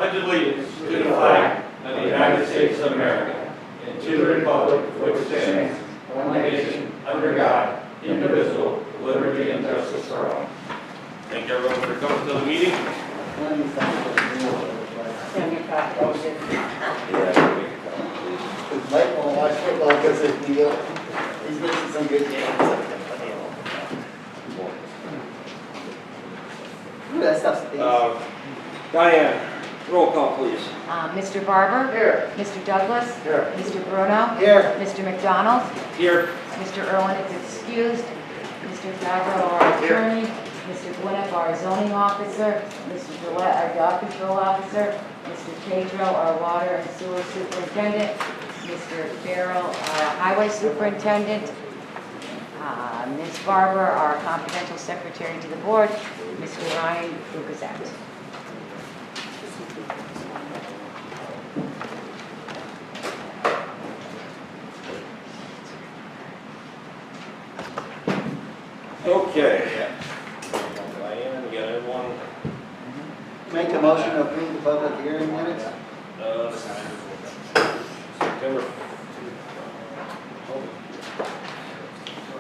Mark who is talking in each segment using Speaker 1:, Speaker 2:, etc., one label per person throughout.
Speaker 1: pledge allegiance to the flag of the United States of America and to the republic for which it stands, one nation, under God, indivisible, with liberty and justice for all. Thank everyone for coming to the meeting.
Speaker 2: Mike won't watch football because he's missing some good games. Ooh, that stuff's big.
Speaker 1: Diane, roll call please.
Speaker 3: Mr. Barber?
Speaker 2: Here.
Speaker 3: Mr. Douglas?
Speaker 2: Here.
Speaker 3: Mr. Bruno?
Speaker 2: Here.
Speaker 3: Mr. McDonald?
Speaker 1: Here.
Speaker 3: Mr. Irwin is excused. Mr. Favreau, our attorney. Mr. Gwinnett, our zoning officer. Mr. Gillette, our dog control officer. Mr. Pedro, our water and sewer superintendent. Mr. Farrell, our highway superintendent. Ms. Barber, our confidential secretary to the board. Mr. Ryan Lukaszat.
Speaker 1: Okay. Diane, we got everyone.
Speaker 2: Make the motion to approve the public hearing minutes.
Speaker 1: September.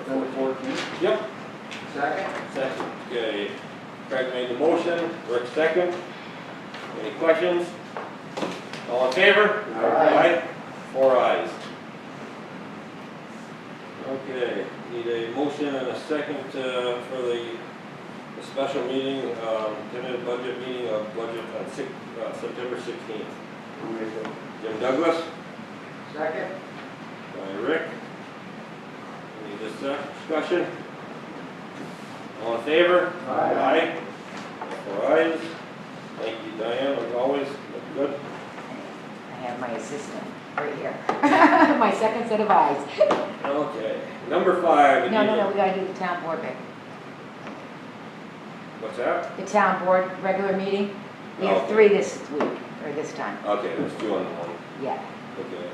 Speaker 2: Number 14.
Speaker 1: Yep.
Speaker 2: Second.
Speaker 1: Second. Okay. Craig made the motion. Rick second. Any questions? All in favor?
Speaker 2: Aye.
Speaker 1: 4 ayes. Okay. Need a motion and a second for the special meeting, tentative budget meeting of budget on September 16th. Jim Douglas.
Speaker 2: Second.
Speaker 1: By Rick. Any discussion? All in favor?
Speaker 2: Aye.
Speaker 1: 4 ayes. Thank you, Diane, as always. Look good.
Speaker 3: I have my assistant right here. My second set of eyes.
Speaker 1: Okay. Number 5.
Speaker 3: No, we gotta do the town board, Rick.
Speaker 1: What's that?
Speaker 3: The town board regular meeting. We have
Speaker 1: Okay.
Speaker 3: 3 this week, or this time.
Speaker 1: Okay, there's 2 on the one.
Speaker 3: Yeah.
Speaker 1: Okay.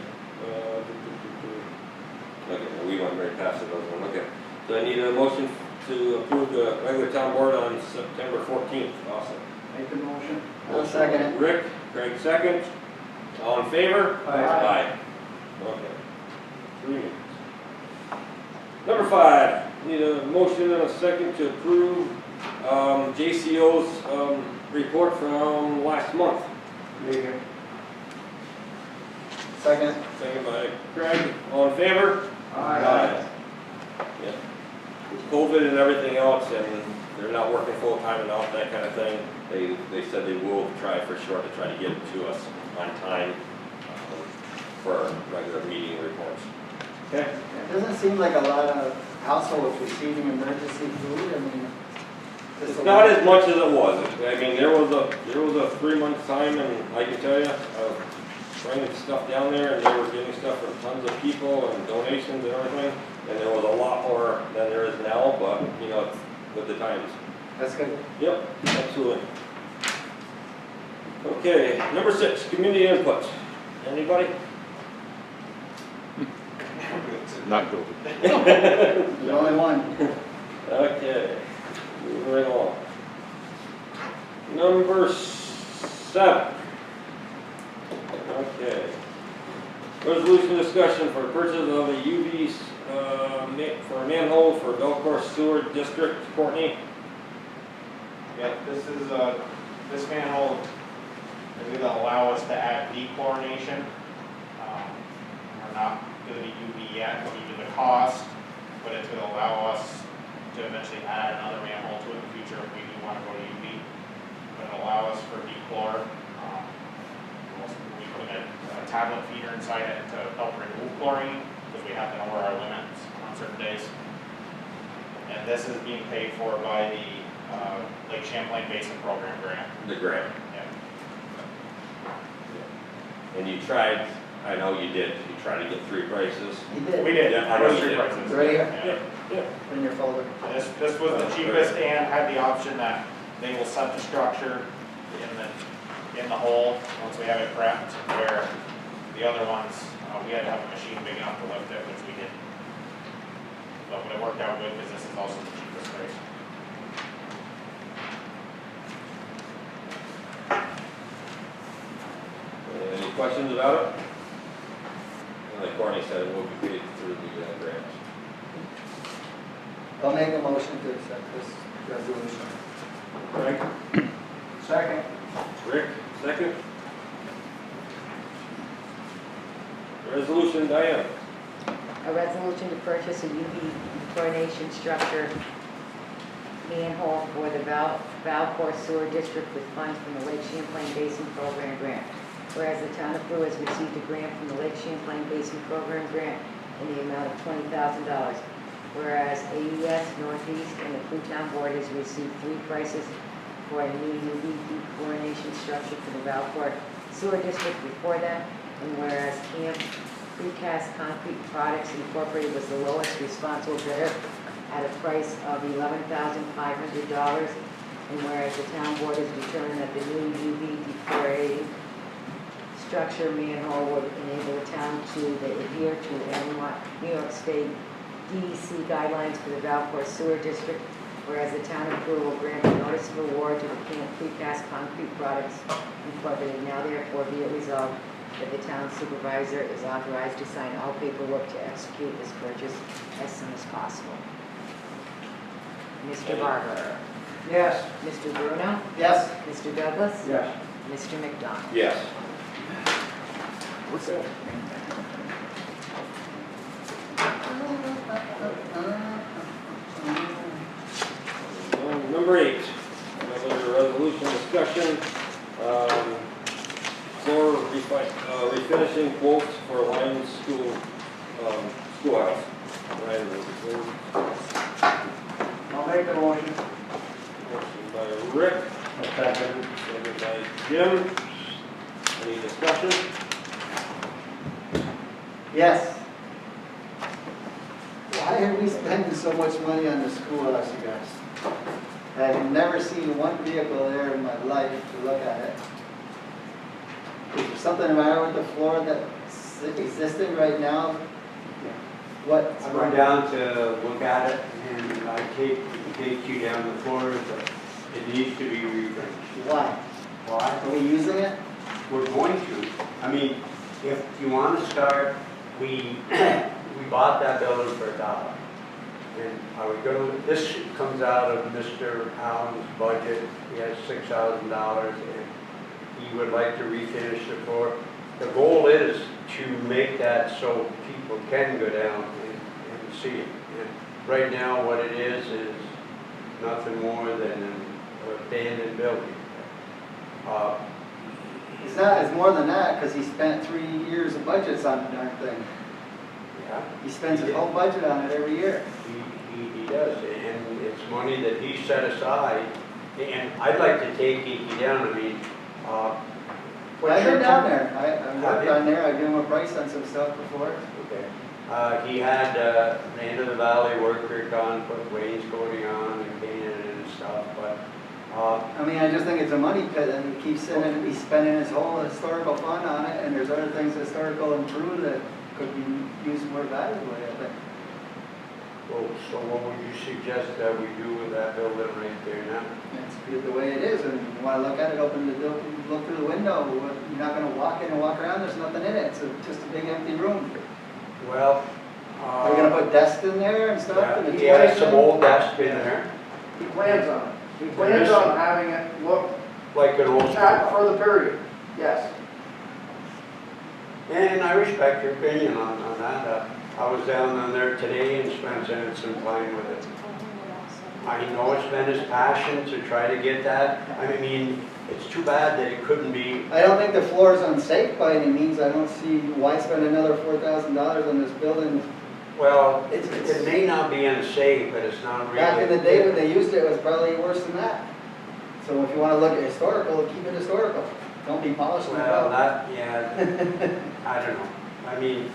Speaker 1: Okay, well, we went very past the other one. Okay. So I need a motion to approve the regular town board on September 14th. Awesome.
Speaker 2: Make the motion. I'll second it.
Speaker 1: Rick, Craig second. All in favor?
Speaker 2: Aye.
Speaker 1: Okay. 3 minutes. Number 5, need a motion and a second to approve JCO's report from last month.
Speaker 2: Second.
Speaker 1: Second by Craig. All in favor? Yeah. With COVID and everything else, and they're not working full time and all that kind of thing, they said they will try for sure to try to get it to us on time for our regular meeting reports. Okay.
Speaker 2: It doesn't seem like a lot of households receiving emergency food. I mean,
Speaker 1: It's not as much as it was. I mean, there was a 3-month time, and I can tell you, bringing stuff down there, and they were getting stuff from tons of people and donations and everything, and there was a lot more than there is now, but, you know, it's with the times.
Speaker 2: That's good.
Speaker 1: Yep, absolutely. Okay, number 6, community input. Anybody?
Speaker 4: Not good.
Speaker 2: There's only one.
Speaker 1: Okay, moving right along. Number 7. Okay. Resolution discussion for purchase of a UV for a manhole for Bell Course Sewer District. Courtney?
Speaker 5: Yeah, this manhole is going to allow us to add dechlorination. We're not going to be UV yet, due to the cost, but it's going to allow us to eventually add another manhole to it in the future if we do want to go to UV. It'll allow us for dechlor. We put a tablet feeder inside it to help remove chlorine because we have to know where our limits on certain days. And this is being paid for by the Lake Champlain Basin Program grant.
Speaker 1: The grant.
Speaker 5: Yeah.
Speaker 1: And you tried, I know you did, you tried to get 3 prices.
Speaker 2: You did.
Speaker 5: We did.
Speaker 1: Yeah, I know you
Speaker 5: Three
Speaker 1: did.
Speaker 5: prices.
Speaker 2: Right here.
Speaker 5: Yeah.
Speaker 2: In your folder.
Speaker 5: This was the cheapest and had the option that they will set the structure in the hole once we have it prepped, where the other ones, we had to have a machine big enough to lift it, which we did. But it worked out good because this is also the cheapest price.
Speaker 1: questions about it? And like Courtney said, it will be paid through the grant.
Speaker 2: I'll make a motion to accept this resolution.
Speaker 1: Frank?
Speaker 2: Second.
Speaker 1: Rick, second. Resolution, Diane.
Speaker 3: A resolution to purchase a UV chlorination structure manhole for the Baord Sewer District with funds from the Lake Champlain Basin Program Grant. Whereas the town of Peru has received a grant from the Lake Champlain Basin Program Grant in the amount of $20,000. Whereas AES Northeast and the Peru Town Board has received 3 prices for a new UV chlorination structure for the Baord Sewer District before them. And whereas Camp Precast Concrete Products Incorporated was the lowest responsible bidder at a price of $11,500. And whereas the town board has determined that the new UV dechlorating structure manhole would enable the town to adhere to New York State DEC guidelines for the Baord Sewer District. Whereas the town of Peru will grant a notice of award to the Camp Precast Concrete Products Incorporated. Now therefore be it resolved that the town supervisor is authorized to sign all paperwork to execute this purchase as soon as possible. Mr. Barber.
Speaker 2: Yes.
Speaker 3: Mr. Bruno.
Speaker 2: Yes.
Speaker 3: Mr. Douglas.
Speaker 2: Yes.
Speaker 3: Mr. McDonald.
Speaker 1: Yes.
Speaker 2: What's that?
Speaker 1: Number 8, another resolution discussion, floor refinishing quotes for Lions Schoolhouse. Ryan,
Speaker 2: I'll make the motion.
Speaker 1: motion by Rick, second by Jim. Any discussion?
Speaker 2: Yes. Why are we spending so much money on the schoolhouse, you guys? I've never seen one vehicle there in my life to look at it. Is there something the matter with the floor that's existing right now? What's
Speaker 6: I went down to look at it, and I take you down the floor, but it needs to be refinished.
Speaker 2: Why?
Speaker 6: Why?
Speaker 2: Are we using it?
Speaker 6: We're going to. I mean, if you want to start, we bought that building for $1. And I would go, this comes out of Mr. Allen's budget. He has $6,000, and he would like to refinish the floor. The goal is to make that so people can go down and see it. And right now, what it is nothing more than an abandoned building.
Speaker 2: It's not, it's more than that, because he spent 3 years of budgets on the darn thing.
Speaker 6: Yeah.
Speaker 2: He spends his whole budget on it every year.
Speaker 6: He does, and it's money that he set aside, and I'd like to take Kiki down. I mean,
Speaker 2: I've been down there. I've worked down there. I've given him a price on some stuff before.
Speaker 6: Okay. He had the end of the valley worker done, put wainscoting on and painted it and stuff, but
Speaker 2: I mean, I just think it's a money pit, and he keeps sending, he's spending his whole historical fund on it, and there's other things historical in Peru that could be used more valuably, I think.
Speaker 6: well, so what would you suggest that we do with that building right there now?
Speaker 2: It's good the way it is, and you want to look at it, look through the window. You're not going to walk in and walk around. There's nothing in it. It's just a big empty room.
Speaker 6: Well,
Speaker 2: Are you going to put desks in there and stuff?
Speaker 6: yeah,
Speaker 2: and the
Speaker 6: he has
Speaker 2: toys
Speaker 6: some
Speaker 2: in?
Speaker 6: old desk in there,
Speaker 7: He plans on it. He plans on having it look
Speaker 6: like an old
Speaker 7: at for the period, yes.
Speaker 6: And I respect your opinion on that. I was down there today and spent some time with it. I know it's been his passion to try to get that. I mean, it's too bad that it couldn't be.
Speaker 2: I don't think the floor is unsafe by any means. I don't see why spend another $4,000 on this building.
Speaker 6: Well,
Speaker 2: It's-
Speaker 6: it may not be unsafe, but it's not really.
Speaker 2: Back in the day when they used it, it was probably worse than that. So if you want to look at historical, keep it historical. Don't be polishing it
Speaker 6: Well,
Speaker 2: up.
Speaker 6: that, yeah, I don't know. I mean,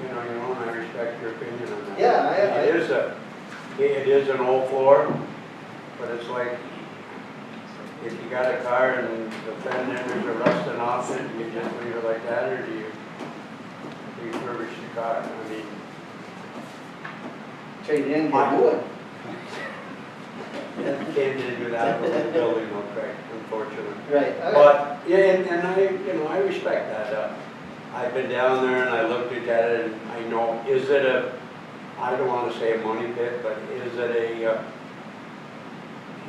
Speaker 6: your own, I respect your opinion on that.
Speaker 2: Yeah,
Speaker 6: It is an old floor, but it's like, if you got a car and the fenders are rusting off it, you just leave it like that, or do you refurbish the car? I mean,
Speaker 2: Trade it in, get wood.
Speaker 6: you can't do that with the building, no, Craig, unfortunately.
Speaker 2: Right. Okay.
Speaker 6: But Yeah, and I, you know, I respect that. I've been down there and I looked at it and I know, is it a, I don't want to say a money pit, but is it a,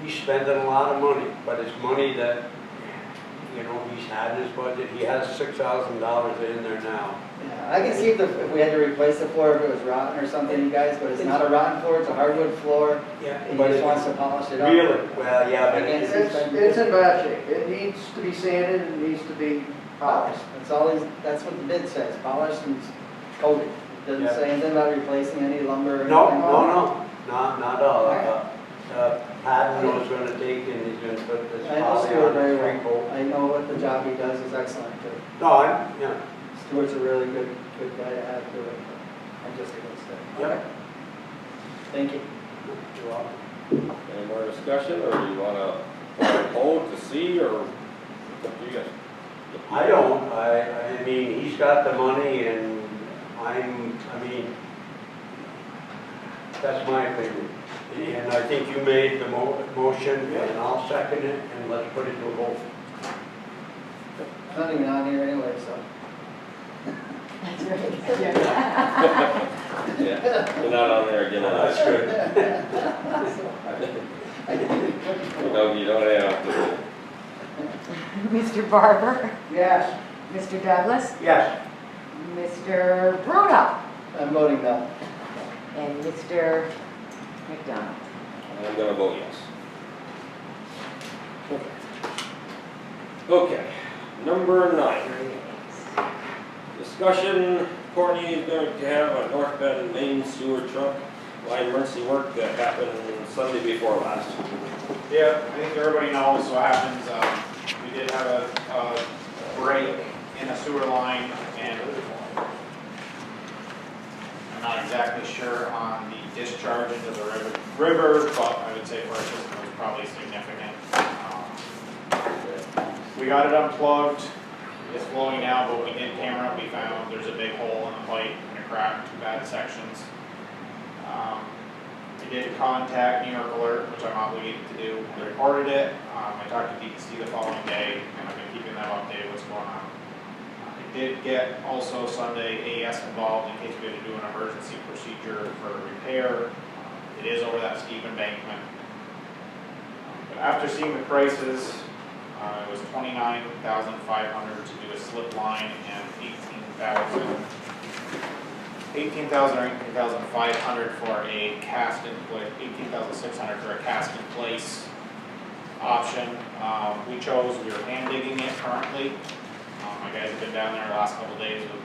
Speaker 6: he's spending a lot of money, but it's money that, you know, he's had in his budget. He has $6,000 in there now.
Speaker 2: Yeah, I can see if we had to replace the floor, if it was rotten or something, you guys, but it's not a rotten floor, it's a hardwood floor.
Speaker 6: Yeah.
Speaker 2: And he just wants to polish it up.
Speaker 6: Really? Well, yeah, but
Speaker 2: Again,
Speaker 7: It's in bad shape. It needs to be sanded and needs to be polished.
Speaker 2: That's all that's what the bid says, polished and coated. It doesn't
Speaker 6: Yeah.
Speaker 2: say anything about replacing any lumber or
Speaker 6: no,
Speaker 2: anything.
Speaker 6: not all. Patton was gonna take and he's gonna put this
Speaker 2: I know
Speaker 6: poly
Speaker 2: Stuart
Speaker 6: on
Speaker 2: very
Speaker 6: the
Speaker 2: well.
Speaker 6: coat.
Speaker 2: I know what the job he does is excellent too.
Speaker 6: No, yeah.
Speaker 2: Stuart's a really good guy to add to it. I'm just against it.
Speaker 6: Yep.
Speaker 2: Thank you.
Speaker 6: You're welcome.
Speaker 1: Any more discussion, or you wanna hold to see, or it's up to you guys?
Speaker 6: I don't, I mean, he's got the money and I mean, that's my opinion. And I think you made the motion and I'll second it and let's put it to a vote.
Speaker 2: I'm not even on here anyway, so.
Speaker 3: That's right.
Speaker 1: Yeah, you're not on there again.
Speaker 6: That's good.
Speaker 1: No, you don't have to.
Speaker 3: Mr. Barber,
Speaker 7: Yes.
Speaker 3: Mr. Douglas,
Speaker 6: Yes.
Speaker 3: Mr. Bruno,
Speaker 2: I'm voting no.
Speaker 3: and Mr. McDonald.
Speaker 1: I'm gonna vote yes. Okay, number 9. Discussion, Courtney is going to have a North Bend main sewer trunk line emergency work that happened Sunday before last.
Speaker 5: Yeah, I think everybody knows what happens. We did have a break in a sewer line, and I'm not exactly sure on the discharge into the river, but I would say for our system it was probably significant. We got it unplugged. It's flowing now, but we did camera. We found there's a big hole in the pipe and a crack, 2 bad sections. We did contact New York Alert, which I'm obligated to do. They reported it. I talked to DEC the following day, and I've been keeping them updated what's going on. I did get also Sunday AS involved in case we had to do an emergency procedure for repair. It is over that steep embankment. But after seeing the prices, it was $29,500 to do a slip line and $18,000 or $18,500 for a cast in place, $18,600 for a cast in place option. We were hand digging it currently. My guys have been down there the last couple of days with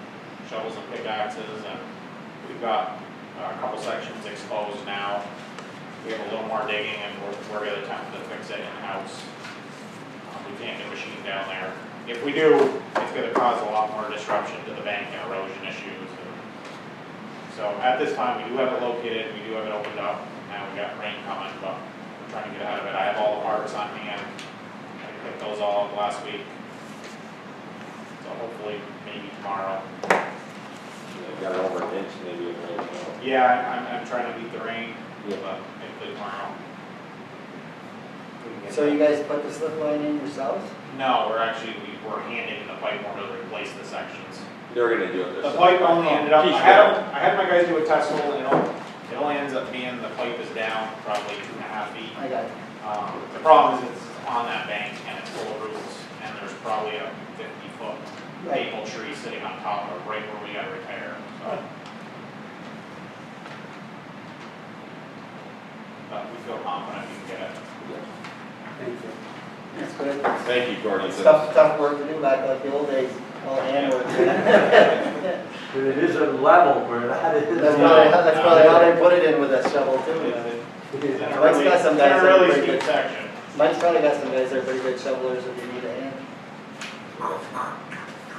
Speaker 5: shovels and pickaxes, and we've got a couple sections exposed now. We have a little more digging, and we're going to attempt to fix it in-house. We can't do machine down there. If we do, it's going to cause a lot more disruption to the bank and erosion issues. So at this time, we do have it located, we do have it opened up. Now we got rain coming, but we're trying to get ahead of it. I have all the parts on hand. I picked those all up last week. So hopefully, maybe tomorrow.
Speaker 1: Got it over an inch maybe of rain.
Speaker 5: Yeah, I'm trying to beat the rain,
Speaker 1: Yeah.
Speaker 5: but hopefully tomorrow.
Speaker 2: So you guys put the slip line in yourselves?
Speaker 5: No, we're hand digging the pipe more to replace the sections.
Speaker 1: They're gonna do it
Speaker 5: The
Speaker 1: themselves.
Speaker 5: pipe only ended up,
Speaker 1: Geez,
Speaker 5: I had my guys do a test hole, and it only ends up being, the pipe is down probably 2.5 feet.
Speaker 2: I got it.
Speaker 5: The problem is it's on that bank and it's full of roots, and there's probably a 50-foot maple tree sitting on top of right where we gotta repair, so. But we feel confident we can get it.
Speaker 6: Thank you.
Speaker 2: That's good.
Speaker 1: Thank you, Courtney.
Speaker 2: It's tough work to do back like the old days, all hand work.
Speaker 6: But it is a level where that is.
Speaker 2: That's probably how they put it in with that shovel too.
Speaker 5: It's in a
Speaker 2: Mike's
Speaker 5: really,
Speaker 2: got some
Speaker 5: it's in
Speaker 2: guys
Speaker 5: a
Speaker 2: that are
Speaker 5: really
Speaker 2: pretty
Speaker 5: steep
Speaker 2: good.
Speaker 5: section.
Speaker 2: Mike's probably got some guys that are pretty good shovelers if you need a hand.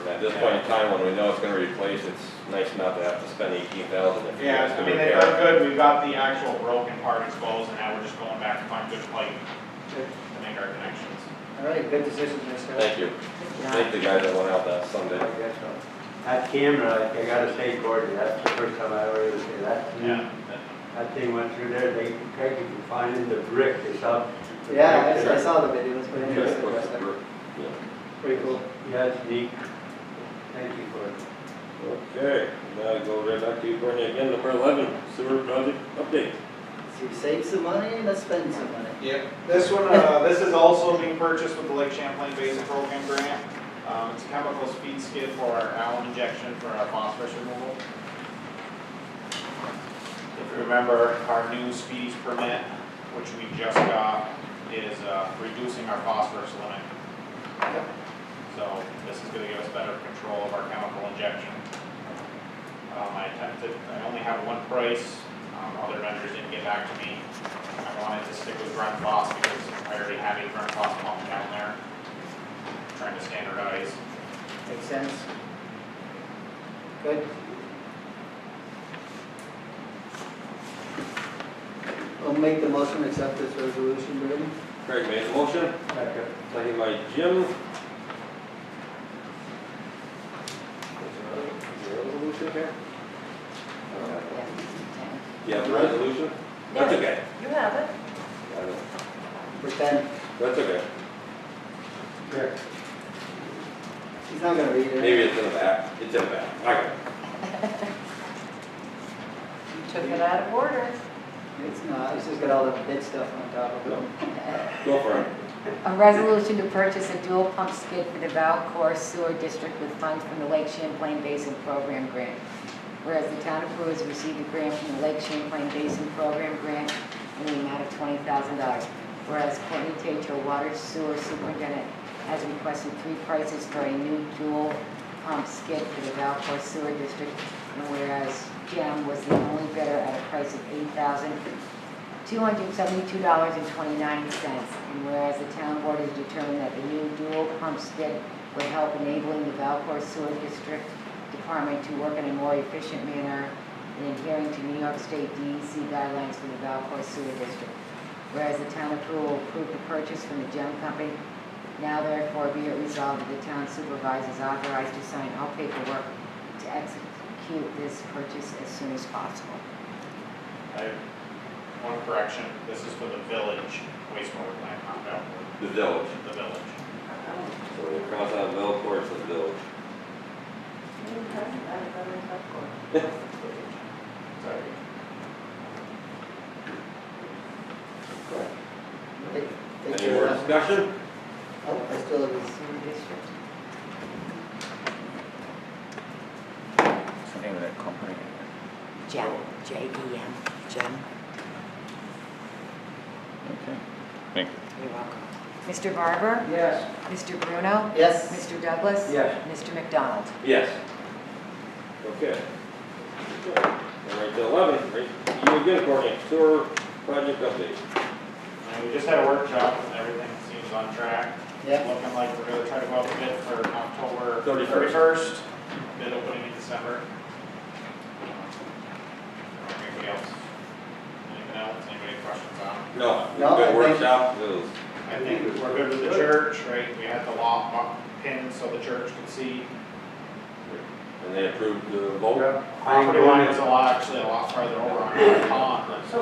Speaker 1: And at this point in time, when we know it's gonna replace, it's nice not to have to spend $18,000 if
Speaker 5: Yeah,
Speaker 1: it's
Speaker 5: I
Speaker 1: gonna
Speaker 5: mean, they've
Speaker 1: repair.
Speaker 5: done good. We've got the actual broken part exposed, and now we're just going back to find good pipe to make our connections.
Speaker 2: All right, good decision, Mr.
Speaker 1: Thank you. Thank the guys that went out that Sunday.
Speaker 6: I guess so. That camera, I gotta say, Courtney, that's the first time I ever heard say that.
Speaker 5: Yeah.
Speaker 6: That thing went through there, they tried to find the brick is up.
Speaker 2: Yeah, I saw the video, it's pretty
Speaker 1: Yeah,
Speaker 2: interesting.
Speaker 1: of course,
Speaker 2: Pretty
Speaker 1: yeah.
Speaker 2: cool. cool.
Speaker 6: Yeah, it's neat. Thank you for it.
Speaker 1: Okay, now go right back to you, Courtney, again, number 11, sewer project update.
Speaker 2: So you save some money, let's spend some money.
Speaker 5: Yep, this one, this is also being purchased with the Lake Champlain Basin Program grant. It's a chemical speed skid for our alum injection for our phosphorus removal. If you remember, our new speedies permit, which we just got, is reducing our phosphorus limit. So this is gonna give us better control of our chemical injection. I only have one price. Other vendors didn't get back to me. I wanted to stick with Grundfos because I already have a Grundfos pump down there. Trying to standardize.
Speaker 2: Makes sense. Good. I'll make the motion to accept this resolution, Brady.
Speaker 1: Craig made the motion, second by Jim. Is there a resolution here? You have the resolution? That's okay.
Speaker 3: You have it.
Speaker 1: I know.
Speaker 2: Pretend.
Speaker 1: That's okay.
Speaker 6: Here.
Speaker 2: He's not gonna read it.
Speaker 1: Maybe it's in the back. It's in the back. I got it.
Speaker 3: You took it out of order.
Speaker 2: It's not, it's just got all the big stuff on top of it.
Speaker 1: Go for it.
Speaker 3: A resolution to purchase a dual pump skid for the Baord Sewer District with funds from the Lake Champlain Basin Program Grant. Whereas the town of Peru has received a grant from the Lake Champlain Basin Program Grant in the amount of $20,000. Whereas Courtney Tatro, Water Sewer Superintendent, has requested 3 prices for a new dual pump skid for the Baord Sewer District. And whereas Jim was the only bidder at a price of $8,272.29. And whereas the town board has determined that the new dual pump skid would help enabling the Baord Sewer District Department to work in a more efficient manner in adhering to New York State DEC guidelines for the Baord Sewer District. Whereas the town of Peru will approve the purchase from the Gem Company, now therefore be it resolved that the town supervisor is authorized to sign all paperwork to execute this purchase as soon as possible.
Speaker 5: I have one correction, this is for the village wastewater plant, not Baord.
Speaker 1: The village.
Speaker 5: The village.
Speaker 1: So we cross out Bell Court for the village.
Speaker 5: Sorry.
Speaker 2: Take
Speaker 1: Any
Speaker 2: care
Speaker 1: more
Speaker 2: of that.
Speaker 1: discussion?
Speaker 2: Oh, I still have this.
Speaker 3: Sewer District.
Speaker 8: What's the name of that company?
Speaker 3: Gem, J-E-M, Gem.
Speaker 8: Okay. Thank you.
Speaker 3: You're welcome. Mr. Barber?
Speaker 7: Yes.
Speaker 3: Mr. Bruno?
Speaker 2: Yes.
Speaker 3: Mr. Douglas?
Speaker 6: Yes.
Speaker 3: Mr. McDonald?
Speaker 1: Yes. Okay. All right, to 11, right? You again, Courtney, sewer project update.
Speaker 5: And we just had a workshop and everything seems on track.
Speaker 2: Yeah.
Speaker 5: Looking like we're gonna try to go out to bid for October
Speaker 1: 31st.
Speaker 5: 31st. Bid opening in December. Anybody else? Anything else? Anybody have questions on?
Speaker 1: No,
Speaker 2: No, I
Speaker 1: good
Speaker 2: think-
Speaker 1: workshop. It was,
Speaker 5: I think we're good with the church, right? We had the lock pins so the church could see.
Speaker 1: and they approved the vote.
Speaker 5: Property line is actually a lot farther over on our pond. So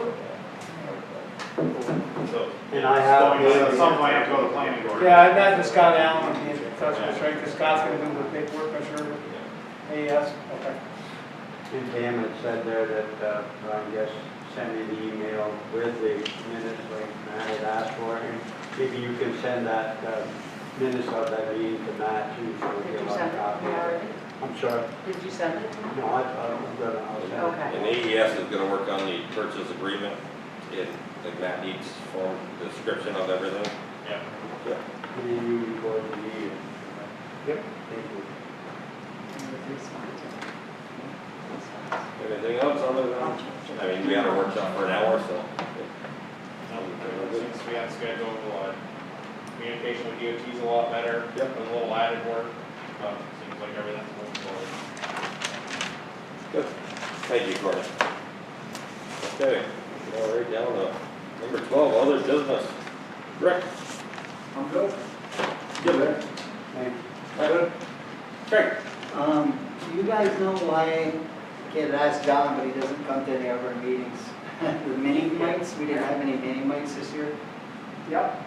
Speaker 6: And I have-
Speaker 5: some might have to go to planning board.
Speaker 9: Yeah, I imagine Scott Allen will be in touch with us, right, because Scott's gonna do the paperwork, I'm sure. AES, okay.
Speaker 6: And Pam had said there that, I guess, send me the email with the minutes like Matt had asked for. And maybe you can send that, minutes of that meeting to Matt too, so we
Speaker 3: Did
Speaker 6: get
Speaker 3: you
Speaker 6: a
Speaker 3: send it
Speaker 6: copy.
Speaker 3: already?
Speaker 6: I'm sorry.
Speaker 3: Did you send it?
Speaker 6: No, I'm gonna, I'll send it.
Speaker 3: Okay.
Speaker 1: And AES is gonna work on the purchase agreement. It, like Matt needs form description of everything.
Speaker 5: Yeah.
Speaker 1: Yeah.
Speaker 6: And then you report to me.
Speaker 9: Yep.
Speaker 6: Thank you.
Speaker 1: Anything else other than, I mean, we had a workshop for an hour, so.
Speaker 5: Since we had scheduled, communication with DOT is a lot better.
Speaker 1: Yep.
Speaker 5: With a little added work, but seems like everything's moving forward.
Speaker 1: Good. Thank you, Courtney. Okay, all right, down to number 12, other business. Rick?
Speaker 2: I'm good.
Speaker 1: Jim?
Speaker 6: Thanks.
Speaker 1: Evan? Craig?
Speaker 2: Do you guys know why, I can't ask John, but he doesn't come to any of our meetings? The mini mites, we didn't have any mini mites this year.
Speaker 9: Yep.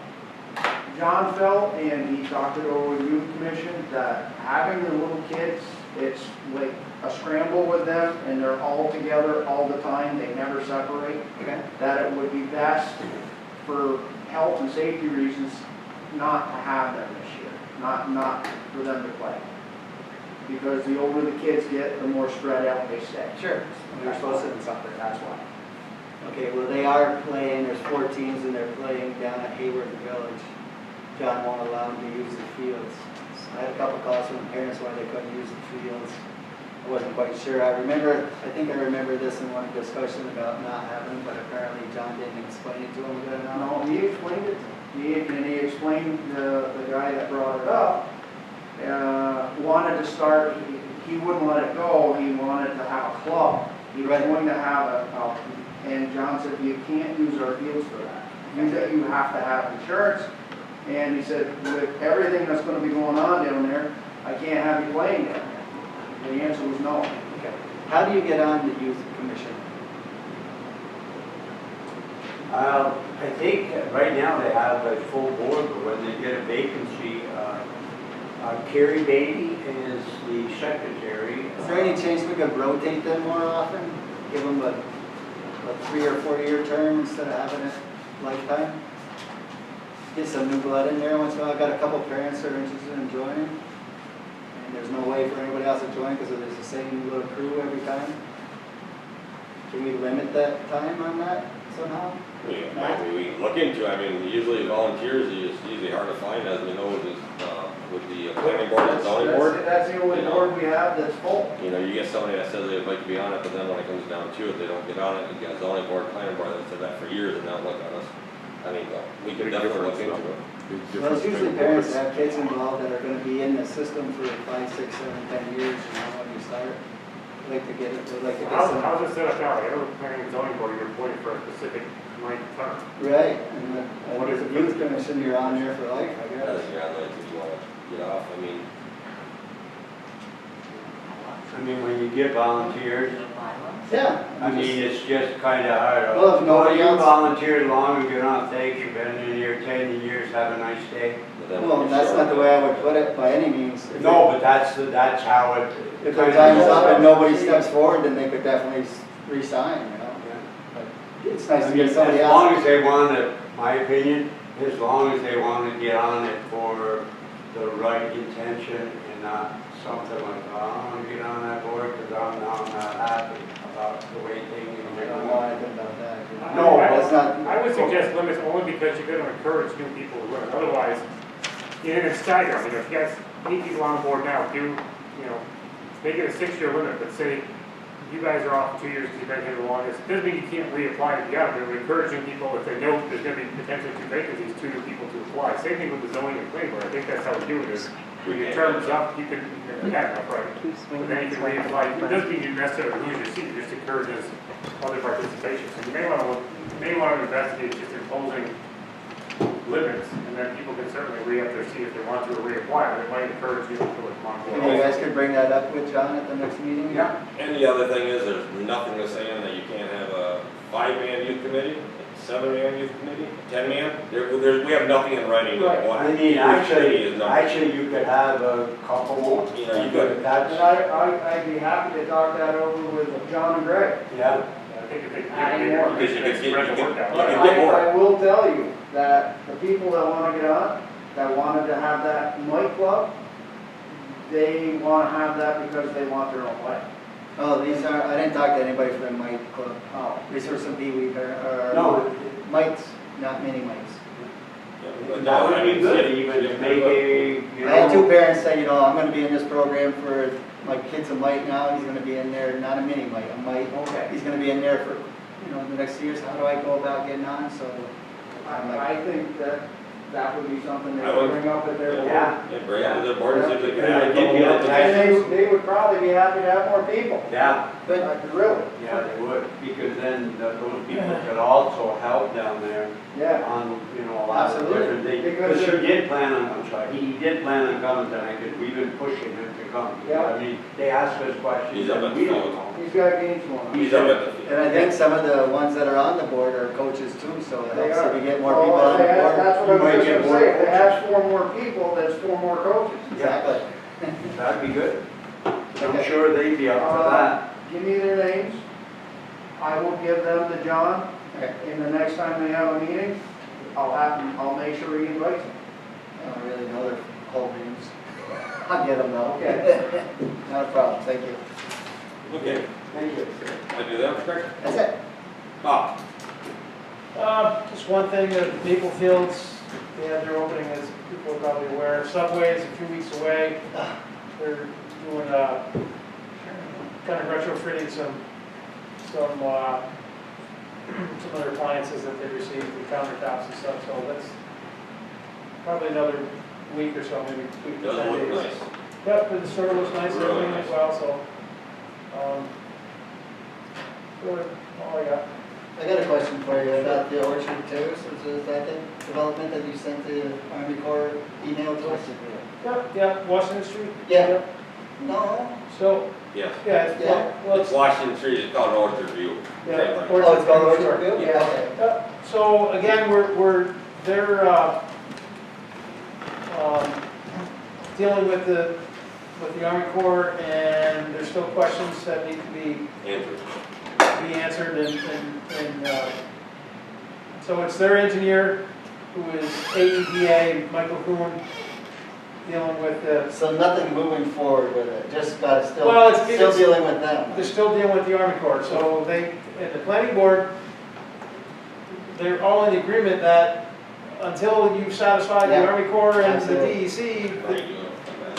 Speaker 7: John felt, and he talked it over with youth commission, that having the little kids, it's like a scramble with them, and they're all together all the time, they never separate.
Speaker 2: Okay.
Speaker 7: That it would be best for health and safety reasons not to have them this year, not for them to play. Because the older the kids get, the more spread out they stay.
Speaker 2: Sure.
Speaker 7: They're supposed to do something, that's why.
Speaker 2: Okay, well, they are playing, there's 4 teams and they're playing down at Hayward Village. John won't allow them to use the fields. So I had a couple calls from parents why they couldn't use the fields. I wasn't quite sure. I think I remember this in one discussion about not having them, but apparently John didn't explain it to him good enough.
Speaker 7: No, he explained it. He explained, the guy that brought it up, wanted to start, he wouldn't let it go, he wanted to have a club. He was going to have and John said, you can't use our fields for that. You have to have insurance. And he said, with everything that's gonna be going on down there, I can't have you playing down there. And the answer was no.
Speaker 2: Okay. How do you get on the youth commission?
Speaker 6: I think right now they have a full board, but when they get a vacancy, Carrie Beatty is the secretary.
Speaker 2: Is there any chance we could rotate them more often? Give them a 3 or 4 year term instead of having it lifetime? Get some new blood in there once in a while. I've got a couple parents that are interested in joining. And there's no way for anybody else to join because there's the same little crew every time. Can we limit that time on that somehow?
Speaker 1: We look into, I mean, usually volunteers, it's usually hard to find, as we know, with the planning board and zoning board.
Speaker 7: That's the only board we have that's full.
Speaker 1: You know, you get somebody that says they'd like to be on it, but then when it comes down to it, they don't get on it. You got zoning board, planning board that said that for years and now look at us. I mean, we could
Speaker 4: Big
Speaker 1: definitely look
Speaker 4: difference,
Speaker 1: into it.
Speaker 4: Big
Speaker 2: Well,
Speaker 4: difference
Speaker 2: it's usually
Speaker 4: between
Speaker 2: parents
Speaker 4: boards.
Speaker 2: that have kids involved that are gonna be in the system for 5, 6, 7, 10 years, when you start. They'd like to get it, they'd like to get some.
Speaker 9: How's it set up now? Every planning and zoning board, you're appointed for a specific length of term.
Speaker 2: Right, and
Speaker 9: What
Speaker 2: what
Speaker 9: is
Speaker 2: is
Speaker 9: it?
Speaker 2: the youth commission, you're on there for life, I
Speaker 1: I
Speaker 2: guess.
Speaker 1: think you're on like, if you wanna get off, I mean,
Speaker 6: When you get volunteers,
Speaker 2: Yeah.
Speaker 6: I mean, it's just kind of hard.
Speaker 2: Well, if nobody
Speaker 6: You
Speaker 2: else-
Speaker 6: volunteered long and get on, thanks, you've been in here 10 years, have a nice day.
Speaker 1: but then.
Speaker 2: Well,
Speaker 1: when you
Speaker 2: that's
Speaker 1: start-
Speaker 2: not the way I would put it by any means. If
Speaker 6: No, but that's how it.
Speaker 2: If their time's up and nobody steps forward, then they could definitely resign, you know? But it's nice
Speaker 6: I
Speaker 2: to
Speaker 6: mean,
Speaker 2: get somebody
Speaker 6: as long
Speaker 2: else.
Speaker 6: as they want to, my opinion, as long as they want to get on it for the right intention and not something like, oh, I want to get on that board because I'm not happy about the way things
Speaker 2: I
Speaker 6: are
Speaker 2: don't know
Speaker 6: going.
Speaker 2: anything about that.
Speaker 6: No,
Speaker 2: That's not.
Speaker 9: I would suggest limits only because you're gonna encourage new people to run. Otherwise, you're gonna stagger. I mean, if you got 8 people on board now, make it a 6-year limit, but say you guys are off for 2 years because you've been here the longest. Doesn't mean you can't reapply to the other. We're encouraging people, if they know there's gonna be potentially 2 vacancies, 2 new people to apply. Same thing with the zoning and planning board. I think that's how we do it is, when your term's up, you can, yeah, no, right. But then you can reapply. It doesn't mean you necessarily lose your seat, it just encourages other participation. So you may want to investigate just imposing limits, and then people can certainly re-up their seat if they want to or reapply, but it might encourage you to come on board.
Speaker 2: Maybe you guys could bring that up with John at the next meeting?
Speaker 6: Yeah.
Speaker 1: And the other thing is, there's nothing to saying that you can't have a 5-man youth committee, a 7-man youth committee, a 10-man. We have nothing in writing.
Speaker 7: Right.
Speaker 1: What
Speaker 6: I mean,
Speaker 1: youth committee is numbered.
Speaker 6: actually, you could have a couple more.
Speaker 1: You know, you could.
Speaker 7: And
Speaker 6: That's,
Speaker 7: I'd be happy to talk that over with John and Greg.
Speaker 6: yeah.
Speaker 9: I think if they
Speaker 7: Adding more.
Speaker 1: Because you could get-
Speaker 9: spread the
Speaker 1: you could-
Speaker 9: work out.
Speaker 1: you could get more.
Speaker 7: I will tell you that the people that want to get on, that wanted to have that night club, they want to have that because they want their own way.
Speaker 2: Oh, I didn't talk to anybody from the Mite Club. Oh, these were some peewee, or
Speaker 6: No.
Speaker 2: mites, not mini mites.
Speaker 1: But
Speaker 6: That would
Speaker 1: I
Speaker 6: be
Speaker 1: mean,
Speaker 6: good,
Speaker 1: see,
Speaker 6: even
Speaker 1: you
Speaker 6: to
Speaker 1: know,
Speaker 6: make a,
Speaker 2: I had 2 parents say, I'm gonna be in this program for, my kid's a mite now, he's gonna be in there, not a mini mite, a mite.
Speaker 7: Okay.
Speaker 2: He's gonna be in there for, the next years, how do I go about getting on, so. I'm like,
Speaker 7: I think that would be something they
Speaker 1: I
Speaker 7: would
Speaker 1: would-
Speaker 7: bring up at their board.
Speaker 6: Yeah.
Speaker 1: Yeah, bring it to the board and see if they can
Speaker 6: Yeah.
Speaker 1: add a couple
Speaker 6: Yeah.
Speaker 1: more.
Speaker 7: And they would probably be happy to have more people.
Speaker 6: yeah.
Speaker 7: Really?
Speaker 6: Yeah, they would, because then those people could also help down there
Speaker 7: Yeah.
Speaker 6: on, a lot of
Speaker 2: Absolutely.
Speaker 6: different things.
Speaker 7: Because
Speaker 6: Because he did plan on, he did plan on coming tonight, because we've been pushing him to come.
Speaker 7: Yeah.
Speaker 6: I mean, they ask us questions
Speaker 1: He's up at
Speaker 6: and
Speaker 1: the
Speaker 6: we don't
Speaker 1: field.
Speaker 6: know.
Speaker 7: He's got games going on.
Speaker 1: He's up at the field.
Speaker 2: And I think some of the ones that are on the board are coaches too, so it
Speaker 7: They
Speaker 2: helps
Speaker 7: are.
Speaker 2: if we get more
Speaker 7: Oh,
Speaker 2: people on the
Speaker 7: they-
Speaker 2: board.
Speaker 7: That's what
Speaker 2: you
Speaker 7: I
Speaker 2: might
Speaker 7: was
Speaker 2: get
Speaker 7: gonna
Speaker 2: more
Speaker 7: say, if they
Speaker 2: coaches.
Speaker 7: ask 4 more people, that's 4 more coaches.
Speaker 2: Exactly.
Speaker 6: That'd be good. I'm
Speaker 2: Okay.
Speaker 6: sure they'd be up for that.
Speaker 7: Give me their names. I will give them to John,
Speaker 2: Okay.
Speaker 7: and the next time they have a meeting, I'll make sure he invites them.
Speaker 2: I don't really know their whole names. I'll get them though.
Speaker 7: Okay.
Speaker 2: Not a problem, thank you.
Speaker 1: Okay,
Speaker 2: Thank you.
Speaker 1: I do that, Rick?
Speaker 2: That's it.
Speaker 1: Bob?
Speaker 10: Just one thing, the Maple Fields, they had their opening, as people are probably aware. Subway is a few weeks away. They're doing, kind of retrofitting some other appliances that they received, the countertops and stuff, so that's probably another week or so, maybe 2 to 10
Speaker 1: Doesn't look
Speaker 10: days.
Speaker 1: nice.
Speaker 10: Yep, the store looks nice,
Speaker 1: Really
Speaker 10: everything
Speaker 1: nice.
Speaker 10: as well, so, good, all I got.
Speaker 2: I got a question for you about the orchard too, so is that the development that you sent the Army Corps email to us?
Speaker 10: Yep, Washington Street?
Speaker 2: Yeah. No.
Speaker 10: So,
Speaker 1: Yes.
Speaker 10: yeah, it's,
Speaker 2: Yeah.
Speaker 10: well,
Speaker 1: It's Washington Street, it's called Orchard View.
Speaker 10: Yeah.
Speaker 1: Same thing.
Speaker 2: Oh, it's called
Speaker 10: Sure.
Speaker 2: Orchard View?
Speaker 10: Yeah.
Speaker 2: Okay.
Speaker 10: So again, they're dealing with the Army Corps, and there's still questions that need to be
Speaker 1: Andrew.
Speaker 10: answered, and so it's their engineer, who is AEDA, Michael Kuhn, dealing with the,
Speaker 2: So nothing moving forward with it, just got still,
Speaker 10: Well, it's-
Speaker 2: still dealing with them.
Speaker 10: they're still dealing with the Army Corps, so they, and the planning board, they're all in agreement that until you've satisfied the
Speaker 2: Yeah.
Speaker 10: Army Corps and the
Speaker 2: Absolutely.
Speaker 10: DEC,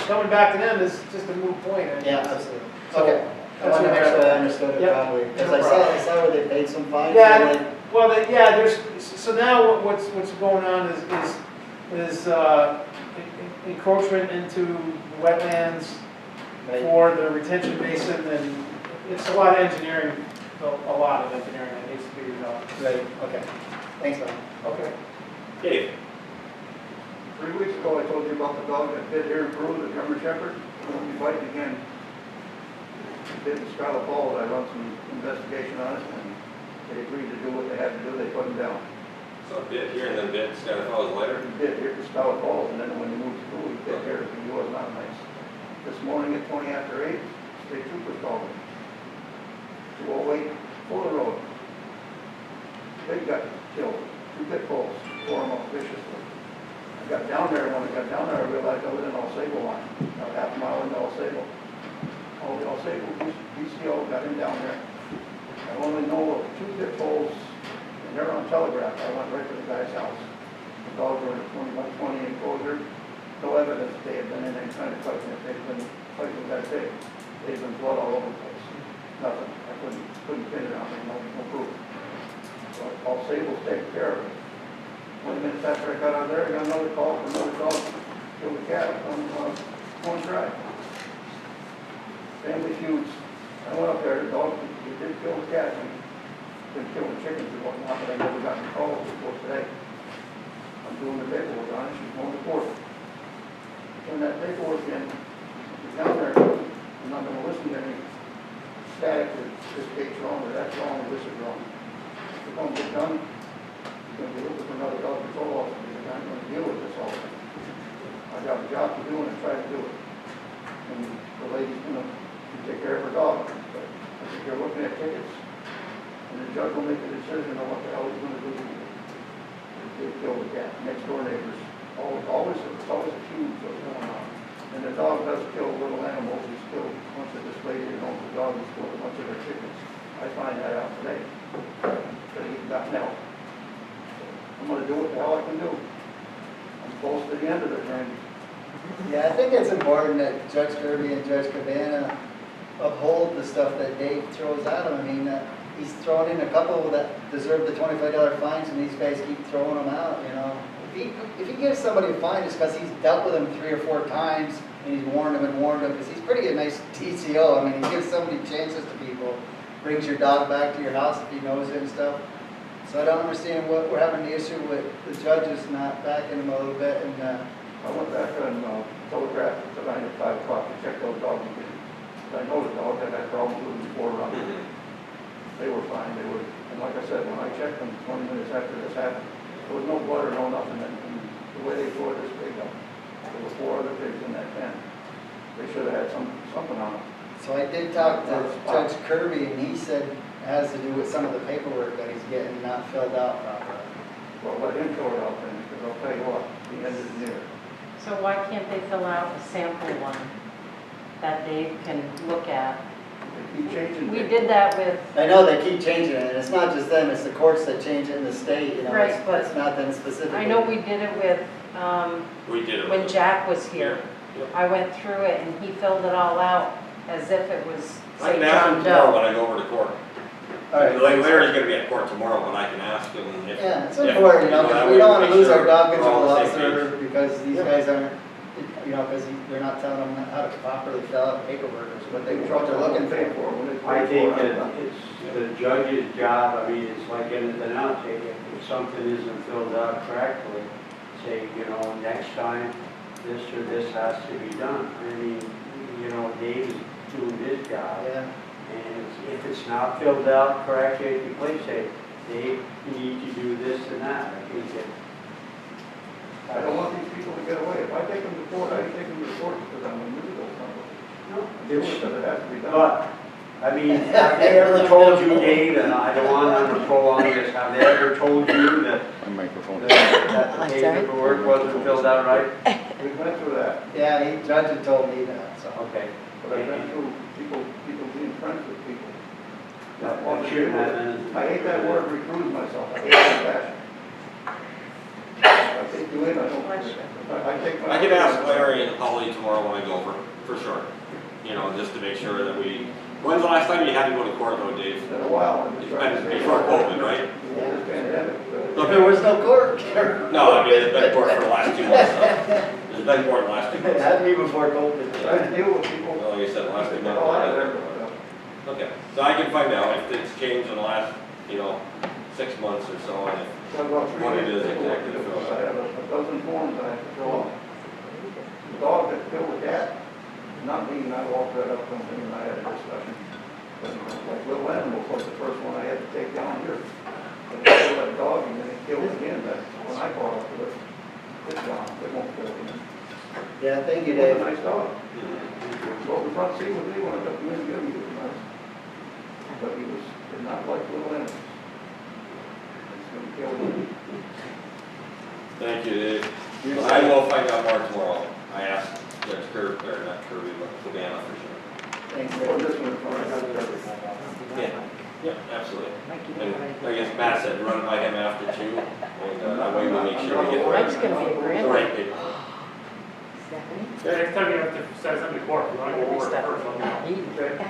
Speaker 10: coming back to them is just a moot point. And
Speaker 2: Yeah, absolutely.
Speaker 10: So,
Speaker 2: Okay. I
Speaker 10: that's
Speaker 2: wanted to
Speaker 10: what
Speaker 2: make sure I
Speaker 10: they're-
Speaker 2: understood it
Speaker 10: Yep.
Speaker 2: properly, because
Speaker 10: No
Speaker 2: I
Speaker 10: problem.
Speaker 2: saw where they paid some fines.
Speaker 10: Yeah,
Speaker 2: and like,
Speaker 10: Well, there's, so now what's going on is encroachment into wetlands
Speaker 2: right.
Speaker 10: for the retention basin, and it's a lot of engineering, a lot of engineering that needs to be resolved.
Speaker 2: Right, okay. Thanks, man.
Speaker 10: Okay.
Speaker 1: Dave?
Speaker 11: 3 weeks ago, I told you about the dog that bit here in Peru, the German Shepherd. Won't be biting again. It bit in Scarlet Falls. I run some investigation on it, and they agreed to do what they had to do. They put him down.
Speaker 1: So bit here and then bit Scarlet Falls later?
Speaker 11: He bit here to Scarlet Falls, and then when he moved to Peru, he bit here. He was not nice. This morning at 20 after 8, state troopers called me. 208 Fuller Road. They got killed. 2 pit bulls tore him up viciously. I got down there, and when I got down there, I realized I was in Al Sable line, about half a mile into Al Sable. All the Al Sable BCO got him down there. I only know of 2 pit bulls, and they're on telegraph. I went right to the guy's house. The dogs were in a 20 by 20 enclosure. No evidence they had been in any kind of fight. If they'd been fighting that big, they'd been blood all over the place. Nothing. I couldn't pin it on me. No proof. So Al Sable's taking care of it. 20 minutes after I got out there, I got another call from another dog killed a cat on one drive. Family feuds. I went up there, the dog, he did kill the cat, and been killing chickens and whatnot, but I never got any calls before today. I'm doing the paperwork on it, she's going to court. Turn that paperwork in, you're down there, I'm not gonna listen to any static that this gate's wrong, or that's wrong, or this is wrong. If it don't get done, you're gonna be looking for another dog control officer, because I'm gonna deal with this all. I got a job to do and I try to do it. And the lady's gonna take care of her dog, but I think you're looking at tickets, and the judge will make a decision on what the hell he's gonna do. They kill the cat, next door neighbors, always a feud what's going on. And the dog does kill little animals, he's killed a bunch of this lady who owns the dog, he's killed a bunch of their chickens. I find that out today, that he's gotten out. I'm gonna do what the hell I can do. I'm close to the end of it, Randy.
Speaker 2: Yeah, I think it's important that Judge Kirby and Judge Cabana uphold the stuff that Dave throws at him. I mean, he's thrown in a couple that deserve the $25 fines, and these guys keep throwing them out, you know. If he gives somebody a fine just because he's dealt with them 3 or 4 times, and he's warned them, because he's pretty a nice TCO. I mean, he gives so many chances to people, brings your dog back to your house if he knows it and stuff. So I don't understand what we're having the issue with the judges not backing him a little bit, and
Speaker 11: I went back on Telegraph tonight at 5 o'clock to check those dogs again. I know the dog had had problems with him before running. they were fine, they were, and like I said, when I checked them 20 minutes after this happened, there was no blood or no nothing, and the way they tore this pig up, there were 4 other pigs in that pen. They should have had something on them.
Speaker 2: So I did talk to Judge Kirby, and he said it has to do with some of the paperwork that he's getting not filled out properly.
Speaker 11: Well, let him throw it out then, because I'll tell you what, the end is near.
Speaker 12: So why can't they fill out a sample one that Dave can look at?
Speaker 11: They keep changing.
Speaker 12: We did that with,
Speaker 2: I know they keep changing it, and it's not just them, it's the courts that change it in the state, you know,
Speaker 12: Right,
Speaker 2: it's
Speaker 12: but
Speaker 2: it's not them specifically.
Speaker 12: I know we did it with,
Speaker 1: We did it.
Speaker 12: when Jack was here.
Speaker 1: Yep.
Speaker 12: I went through it and he filled it all out as if it was,
Speaker 1: I
Speaker 12: say,
Speaker 1: can ask him
Speaker 12: John
Speaker 1: tomorrow
Speaker 12: Doe.
Speaker 1: when I go over to court.
Speaker 2: All right.
Speaker 1: Larry's gonna be at court tomorrow, but I can ask him if.
Speaker 2: Yeah, it's
Speaker 1: if-
Speaker 2: important, you know,
Speaker 1: that
Speaker 2: because
Speaker 1: way
Speaker 2: we don't want
Speaker 1: make
Speaker 2: to lose
Speaker 1: sure
Speaker 2: our dog
Speaker 1: we're
Speaker 2: control
Speaker 1: all on the same
Speaker 2: officer
Speaker 1: page.
Speaker 2: because these guys aren't, you know, because they're not telling them how to properly fill out paperwork or what they're looking
Speaker 11: Pay
Speaker 2: for.
Speaker 11: for it when they
Speaker 6: I
Speaker 11: pay
Speaker 6: think
Speaker 11: for it.
Speaker 6: that it's the judge's job, I mean, it's like anything else, if something isn't filled out correctly, say, you know, next time, this or this has to be done. I mean, you know, Dave is doing his job,
Speaker 2: Yeah,
Speaker 6: and if it's not filled out correctly, you please say, Dave, you need to do this and that. I think that
Speaker 11: I don't want these people to get away. If I take them to court, I take them to court because I'm a musical number.
Speaker 6: No,
Speaker 11: They would have it has to be done.
Speaker 6: but, I mean, have they ever told you, Dave, and I don't want to prolong this, have they ever told you that
Speaker 8: My microphone.
Speaker 6: that the paperwork wasn't filled out right?
Speaker 11: We went through that,
Speaker 2: yeah, he, Judge had told me that, so.
Speaker 6: Okay.
Speaker 11: but I've been through people being friends with people. Not wanting to
Speaker 6: Shouldn't
Speaker 11: do
Speaker 6: have
Speaker 11: it.
Speaker 6: been.
Speaker 11: I hate that word, recruit myself. I hate that passion. I take you in, I don't, I take my.
Speaker 1: I can ask Larry and Holly tomorrow when I go over, for sure. You know, just to make sure that we, when's the last time you had to go to court though, Dave?
Speaker 11: It's been a while. I'm just
Speaker 1: It's
Speaker 11: trying to
Speaker 1: been
Speaker 11: stay-
Speaker 1: before COVID, right?
Speaker 11: Yeah, this pandemic.
Speaker 2: There was no court.
Speaker 1: No, I mean, it's been court for the last 2 months, so. It's been court the last 2
Speaker 2: It
Speaker 1: months.
Speaker 2: had to be before COVID.
Speaker 11: Trying to deal with people.
Speaker 1: Well, like I said, the last 2
Speaker 11: They
Speaker 1: months.
Speaker 11: all have everything.
Speaker 1: Okay, so I can find out if it's changed in the last, 6 months or so, and if
Speaker 11: Got about 3
Speaker 1: What it is
Speaker 11: days to fill
Speaker 1: exactly to fill out.
Speaker 11: I have a dozen forms I have to fill out. The dog that killed the cat, not me, I walked right up to him and I had a discussion. But like little animals, like the first one I had to take down here. They killed that dog and then it killed again, but when I caught up to it, it's gone, it won't kill again.
Speaker 2: Yeah, thank you,
Speaker 11: It was
Speaker 2: Dave.
Speaker 11: a nice dog. Well, the front seat with me when I took him in to get him, he was nice. But he did not like little animals. It's gonna kill him.
Speaker 1: Thank you, Dave. But I will find out more tomorrow. I asked Judge Kirby, or not Kirby, but Savannah for sure.
Speaker 2: Thanks,
Speaker 11: Or
Speaker 2: Dave.
Speaker 11: this one, I got everything.
Speaker 1: Yeah, absolutely. And I guess Matt said run by him after too, and that way we make sure we get the
Speaker 12: Mike's
Speaker 1: right,
Speaker 12: gonna be a
Speaker 1: the
Speaker 12: grand.
Speaker 1: right people.
Speaker 12: Stephanie?
Speaker 9: Yeah, next time you have to send something to court, you want to go over it first, let me know.
Speaker 11: Okay.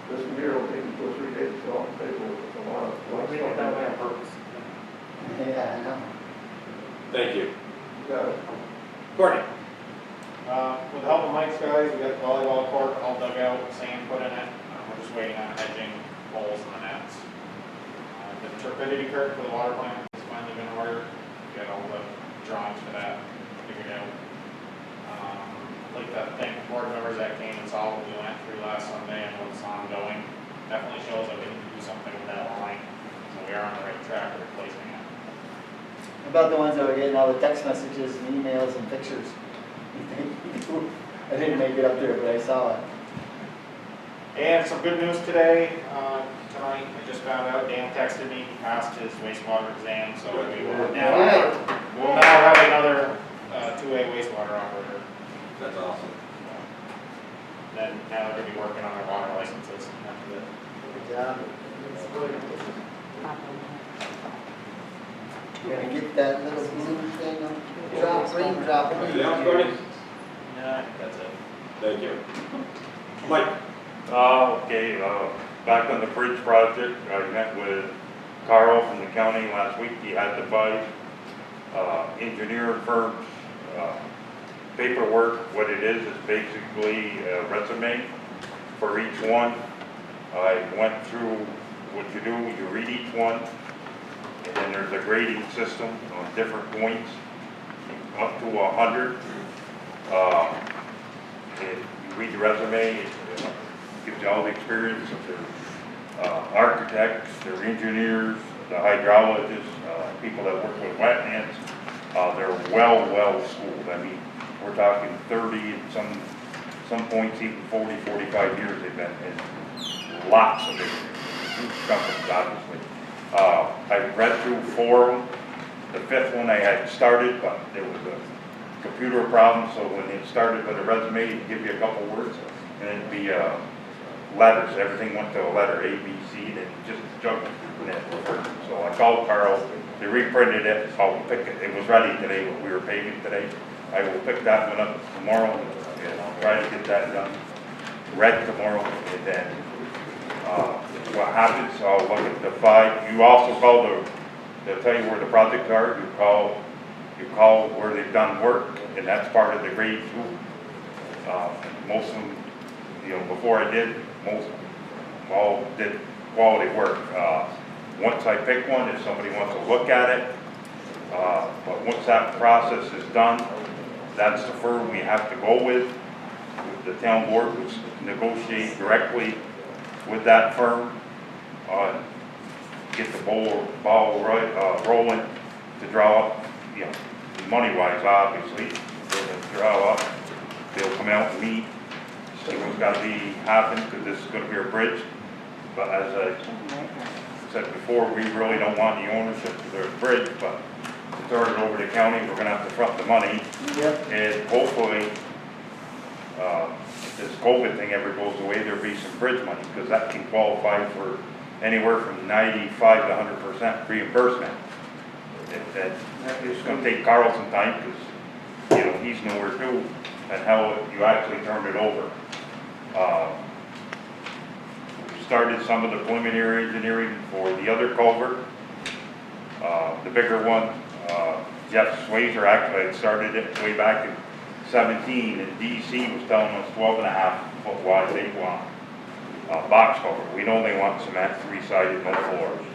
Speaker 11: This one here will take 2 or 3 days to fill out the paperwork, it's a lot of.
Speaker 9: We did it that way on purpose.
Speaker 2: Yeah, I know.
Speaker 1: Thank you.
Speaker 11: You got it.
Speaker 1: Courtney?
Speaker 5: With the help of Mike's guys, we got the volleyball court all dug out, sand put in it. We're just waiting on hedging, poles and the nets. The turbidity curve for the water plant has finally been ordered. We got all the drawings for that figured out. I'd like to thank the board members that came and saw what we went through last Sunday and what's ongoing. Definitely shows that we can do something with that line. So we are on the right track of replacing it.
Speaker 2: About the ones that were getting all the text messages and emails and pictures. I didn't make it up there, but I saw it.
Speaker 5: And some good news today, tonight, I just found out, Dan texted me, he passed his wastewater exam, so we will now, we'll now have another, two-way wastewater operator.
Speaker 1: That's awesome.
Speaker 5: Then, now they're gonna be working on their water licenses after that.
Speaker 2: Good job. Gonna get that little blue thing on, drop, raindrop.
Speaker 1: Anything else, Courtney?
Speaker 5: Yeah, I think that's it.
Speaker 1: Thank you. Mike?
Speaker 13: Okay, back on the bridge project, I met with Carl from the county last week. He had the 5 engineer firms, paperwork. What it is basically a resume for each one. I went through what you do, you read each one, and then there's a grading system on different points, up to 100. And you read the resume, it gives you all the experience of architects, their engineers, the hydrologists, people that work with wetlands. They're well schooled. I mean, we're talking 30 and some points even 40, 45 years they've been in lots of different companies, obviously. I read through 4 of them. The 5th one I had started, but there was a computer problem, so when it started with a resume, it'd give you a couple words, and it'd be letters. Everything went to a letter, A, B, C, and just juggled through that. So I called Carl, they reprinted it, I'll pick it. It was ready today, but we were paving today. I will pick that one up tomorrow, and I'll try to get that done, read tomorrow, and then what happens, I'll look at the 5. You also call they'll tell you where the projects are. You call where they've done work, and that's part of the grade too. Most of them, before I did, most all did quality work. Once I pick one, if somebody wants to look at it, but once that process is done, that's the firm we have to go with. The town board would negotiate directly with that firm, get the ball rolling to draw up, money-wise, obviously. They'll draw up, they'll come out and meet, see what's got to be happening, because this is going to be a bridge. But as I said before, we really don't want the ownership of the bridge, but to turn it over to the county, we're going to have to front the money.
Speaker 2: Yep.
Speaker 13: And hopefully, if this COVID thing ever goes away, there'll be some bridge money, because that can qualify for anywhere from 95 to 100% reimbursement. It's going to take Carl some time, because he's nowhere too, and how you actually turned it over. We started some of the preliminary engineering for the other culvert, the bigger one. Jeff Swazer actually had started it way back in 17, and DC was telling us 12.5 foot wide they want box culvert. We know they want cement, 3-sided, no floors.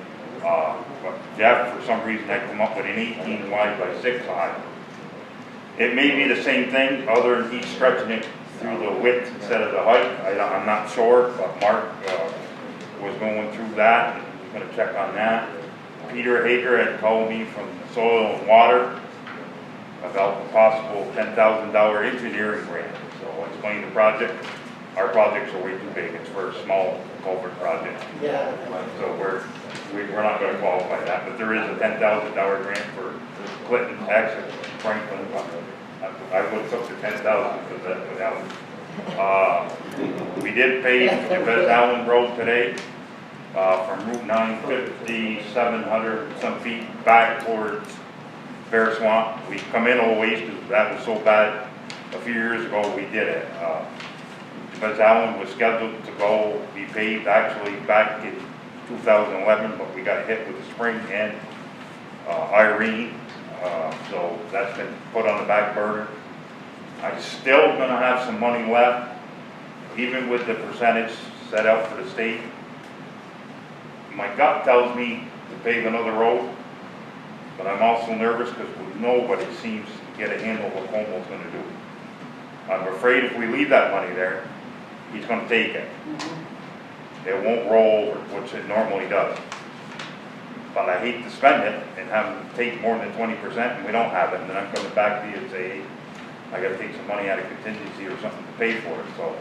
Speaker 13: But Jeff, for some reason, had come up with an 18 wide by 6 high. It may be the same thing, other than he's stretching it through the width instead of the height. I'm not sure, but Mark was going through that, and he's going to check on that. Peter Hager had called me from Soil and Water about the possible $10,000 engineering grant. So I'll explain the project. Our projects are way too big. It's for a small culvert project.
Speaker 2: Yeah.
Speaker 13: So we're not going to qualify that, but there is a $10,000 grant for Clinton, Texas, Franklin. I would have took the 10,000 because that without. We did pave the Bez Allen Road today from Route 950, 700 some feet back towards Bear Swamp. We come in a ways because that was so bad a few years ago. We did it. Bez Allen was scheduled to be paved actually back in 2011, but we got hit with the spring and Irene, so that's been put on the back burner. I'm still going to have some money left, even with the percentage set out for the state. My gut tells me to pave another road, but I'm also nervous because nobody seems to get a handle what Cuomo's going to do. I'm afraid if we leave that money there, he's going to take it. It won't roll over, which it normally does. But I hate to spend it and have him take more than 20% and we don't have it, and then I'm coming back to you and say, hey, I got to take some money out of contingency or something to pay for it. So,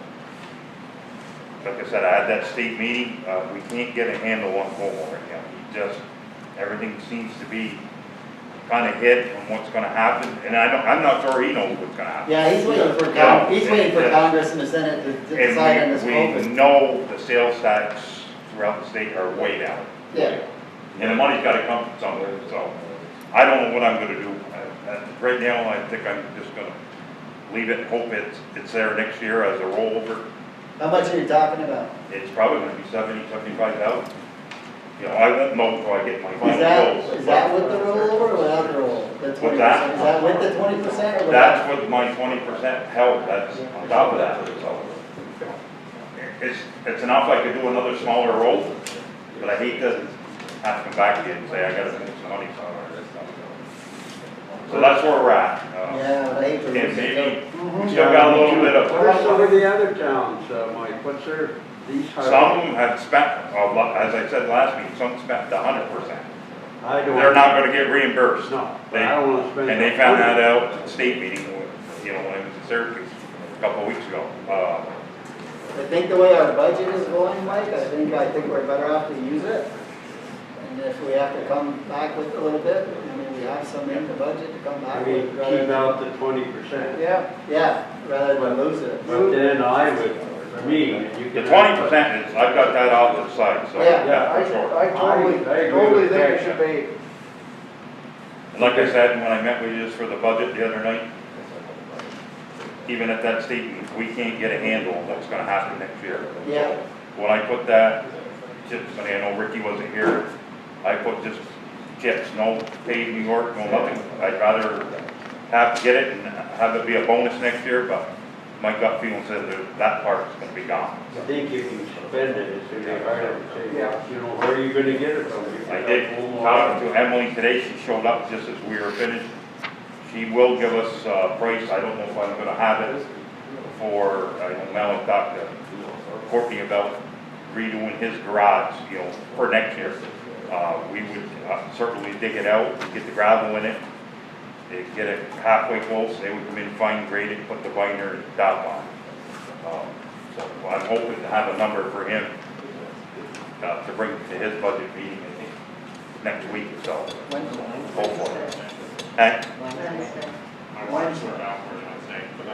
Speaker 13: like I said, I had that state meeting. We can't get a handle on Cuomo right now. Everything seems to be kind of hit on what's going to happen, and I'm not sure he knows what's going to happen.
Speaker 2: Yeah, he's waiting for Congress and the Senate to decide on this
Speaker 13: We know the sales tax throughout the state are way down.
Speaker 2: Yeah.
Speaker 13: And the money's got to come from somewhere, so I don't know what I'm going to do. Right now, I think I'm just going to leave it and hope it's there next year as a rollover.
Speaker 2: How much are you talking about?
Speaker 13: It's probably going to be 75,000. I won't know until I get my final bills.
Speaker 2: Is that with the rollover or without the rollover?
Speaker 13: What's that?
Speaker 2: Is that with the 20% or without?
Speaker 13: That's with my 20% help, that's on top of that, so. It's enough I could do another smaller road, but I hate to have to come back to you and say, I gotta move some money somewhere. So that's where we're at.
Speaker 2: Yeah, I hate to
Speaker 13: And
Speaker 2: lose
Speaker 13: maybe,
Speaker 2: it.
Speaker 13: we still got a little bit of.
Speaker 6: What's some of the other towns, Mike, what's their These
Speaker 13: Some of them have spent, a lot, as I said last week, some spent 100%.
Speaker 6: I don't.
Speaker 13: They're not gonna get reimbursed.
Speaker 6: No, but
Speaker 13: They-
Speaker 6: I don't wanna spend.
Speaker 13: And they found that out at the state meeting, you know, when I was in Syracuse a couple of weeks ago.
Speaker 2: I think the way our budget is going, Mike, I think we're better off to use it. And if we have to come back with a little bit, I mean, we have some in the budget to come
Speaker 6: I
Speaker 2: back
Speaker 6: mean,
Speaker 2: with. rather
Speaker 6: keep
Speaker 2: than-
Speaker 6: out the 20%.
Speaker 7: Yeah,
Speaker 2: Yeah, rather than lose it.
Speaker 6: But then I would, for me, you
Speaker 13: The
Speaker 6: can.
Speaker 13: 20% is, I've got that off to the side, so,
Speaker 2: Yeah.
Speaker 13: yeah,
Speaker 7: I
Speaker 13: for sure.
Speaker 7: totally,
Speaker 6: I agree
Speaker 7: totally
Speaker 6: with
Speaker 7: think it
Speaker 6: that.
Speaker 7: should be.
Speaker 13: And like I said, when I met with you just for the budget the other night, even at that state meeting, we can't get a handle on what's gonna happen next year.
Speaker 2: Yeah.
Speaker 13: When I put that, chips, and I know Ricky wasn't here, I put just chips, no paid New York, no nothing. I'd rather have to get it and have it be a bonus next year, but my gut feeling says that part is gonna be gone.
Speaker 6: I think if you spend it, it's gonna be harder to say,
Speaker 7: Yeah.
Speaker 6: you know, where are you gonna get it from?
Speaker 13: I did talk to Emily today, she showed up just as we were finished. She will give us a price, I don't know if I'm gonna have it for, I know Mel had talked to Courtney about redoing his garage, you know, for next year. We would certainly dig it out, get the gravel in it, they'd get it halfway close, they would come in fine grade it, put the binder and top on. So I'm hoping to have a number for him to bring to his budget meeting, I think, next week or so. Hopefully. And,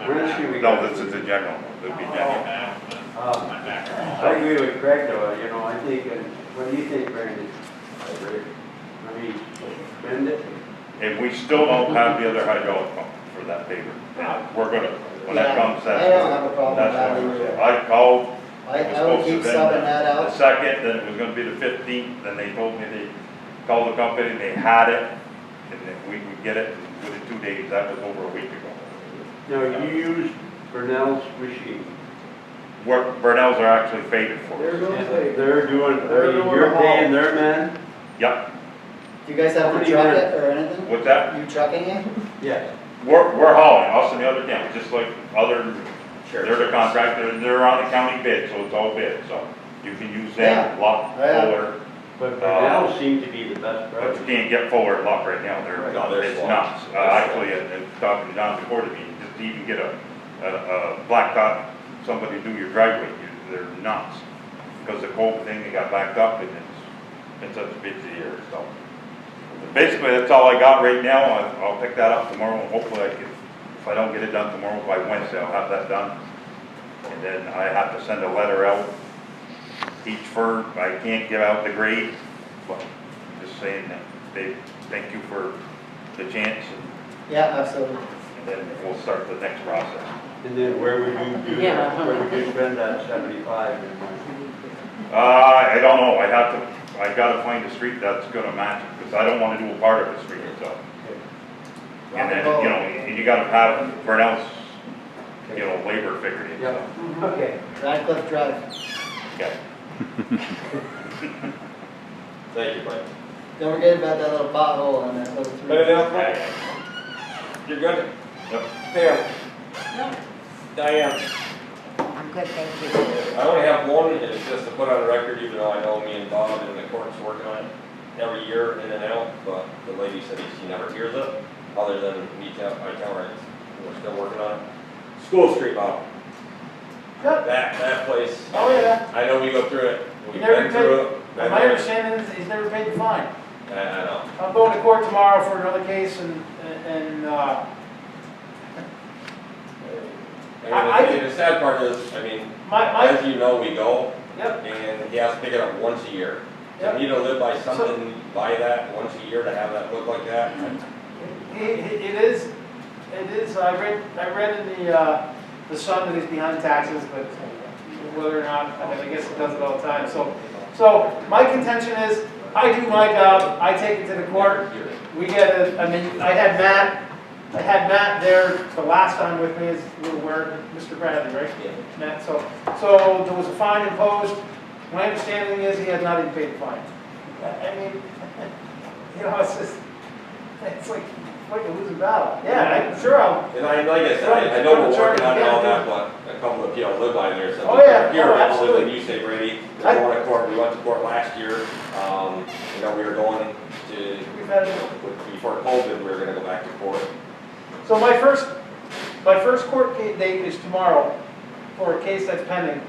Speaker 6: Wednesday we
Speaker 13: no,
Speaker 6: got-
Speaker 13: this is the general, it'll be general.
Speaker 6: I agree with Craig though, you know, I think, what do you think, Brandon? I mean, spend it,
Speaker 13: And we still don't have the other hydraulic pump for that paper. We're gonna, when that
Speaker 2: Yeah,
Speaker 13: comes, that's.
Speaker 2: I don't have a problem with
Speaker 13: that's
Speaker 2: that
Speaker 13: what-
Speaker 2: either.
Speaker 13: I called.
Speaker 2: I
Speaker 13: It was
Speaker 2: I would
Speaker 13: supposed to
Speaker 2: keep
Speaker 13: have been
Speaker 2: subbing that
Speaker 13: The
Speaker 2: out.
Speaker 13: second, then it was gonna be the 15th, then they told me they called the company, they had it, and then we would get it within 2 days, that was over a week ago.
Speaker 6: now you use Burnell's machine.
Speaker 13: Where Burnell's are actually faded for
Speaker 7: They're
Speaker 13: us.
Speaker 7: doing
Speaker 6: And
Speaker 7: great.
Speaker 6: they're doing,
Speaker 7: They're doing
Speaker 6: you're
Speaker 7: the haul.
Speaker 6: paying their men?
Speaker 13: Yep,
Speaker 2: Do you guys have
Speaker 6: How
Speaker 2: to
Speaker 6: many
Speaker 2: truck
Speaker 6: men?
Speaker 2: it or anything?
Speaker 13: what's that?
Speaker 2: You trucking it?
Speaker 6: Yes.
Speaker 13: We're hauling, us and the other county, just like other, they're the contractor, they're on the county bid, so it's all bid, so you can use them,
Speaker 2: Yeah.
Speaker 13: Lock,
Speaker 2: Yeah.
Speaker 13: Fuller,
Speaker 6: But Burnell seemed to be the best
Speaker 13: but
Speaker 6: price.
Speaker 13: you can't get Fuller at Lock right now,
Speaker 1: No, they're
Speaker 13: it's
Speaker 1: swamped.
Speaker 13: nuts. Actually, talking to John before the meeting, just to even get a blacktop, somebody do your driveway, they're nuts. Because the cold thing, they got backed up and it's been such a busy year, so. Basically, that's all I got right now, I'll pick that up tomorrow, and hopefully I can, if I don't get it done tomorrow, by Wednesday, I'll have that done. And then I have to send a letter out, each firm, I can't give out the grade, but just saying that they, thank you for the chance,
Speaker 2: Yeah, absolutely.
Speaker 13: and then we'll start the next process.
Speaker 6: And then where would you do,
Speaker 12: Yeah.
Speaker 6: where would you spend that 75?
Speaker 13: I don't know, I gotta find a street that's gonna match it, because I don't wanna do a part of the street, so. And then, you know, and you gotta have Burnell's, you know, labor figured in, so.
Speaker 6: Yep, okay.
Speaker 2: Radcliffe Drive.
Speaker 13: Okay.
Speaker 1: Thank you, Mike.
Speaker 2: Don't forget about that little pothole on that little three.
Speaker 1: Anything else, Mike? You're good?
Speaker 13: Yep.
Speaker 1: Pam? Diane?
Speaker 3: I'm good, thank you.
Speaker 1: I only have one, and it's just to put on the record, even though I know me and Bob and the court's working on it every year in and out, but the lady said she never hears it, other than I tell her we're still working on it. School Street, Bob.
Speaker 10: Yep.
Speaker 1: That place,
Speaker 10: Oh, yeah.
Speaker 1: I know we go through it, we've
Speaker 10: You never
Speaker 1: been through it.
Speaker 10: And my understanding is he's never paid the fine.
Speaker 1: I know.
Speaker 10: I'm going to court tomorrow for another case and, I
Speaker 1: And the sad part is, I mean,
Speaker 10: my,
Speaker 1: as you know, we go,
Speaker 10: yep,
Speaker 1: and he has to pick it up once a year.
Speaker 10: Yep.
Speaker 1: For me to live by something, by that, once a year, to have that look like that,
Speaker 10: it is, I read in the Sun that he's behind taxes, but whether or not, I mean, I guess he does it all the time, so my contention is, I do my job, I take it to the court, we get I had Matt there the last time with me, as little word, Mr. Bradley, right?
Speaker 1: Yeah.
Speaker 10: Matt, so there was a fine imposed, my understanding is he has not even paid the fine. I mean, you know, it's just, it's like, like a losing battle. Yeah, I'm sure I'll,
Speaker 1: And like I said, I know we're working on all that, but a couple of people live by there, so.
Speaker 10: Oh, yeah.
Speaker 1: Here,
Speaker 10: Oh,
Speaker 1: other
Speaker 10: absolutely.
Speaker 1: than you say, Brady, we're going to court, we went to court last year, you know, we were going to,
Speaker 10: we've had,
Speaker 1: before COVID, we were gonna go back to court.
Speaker 10: so my first court date is tomorrow for a case that's pending.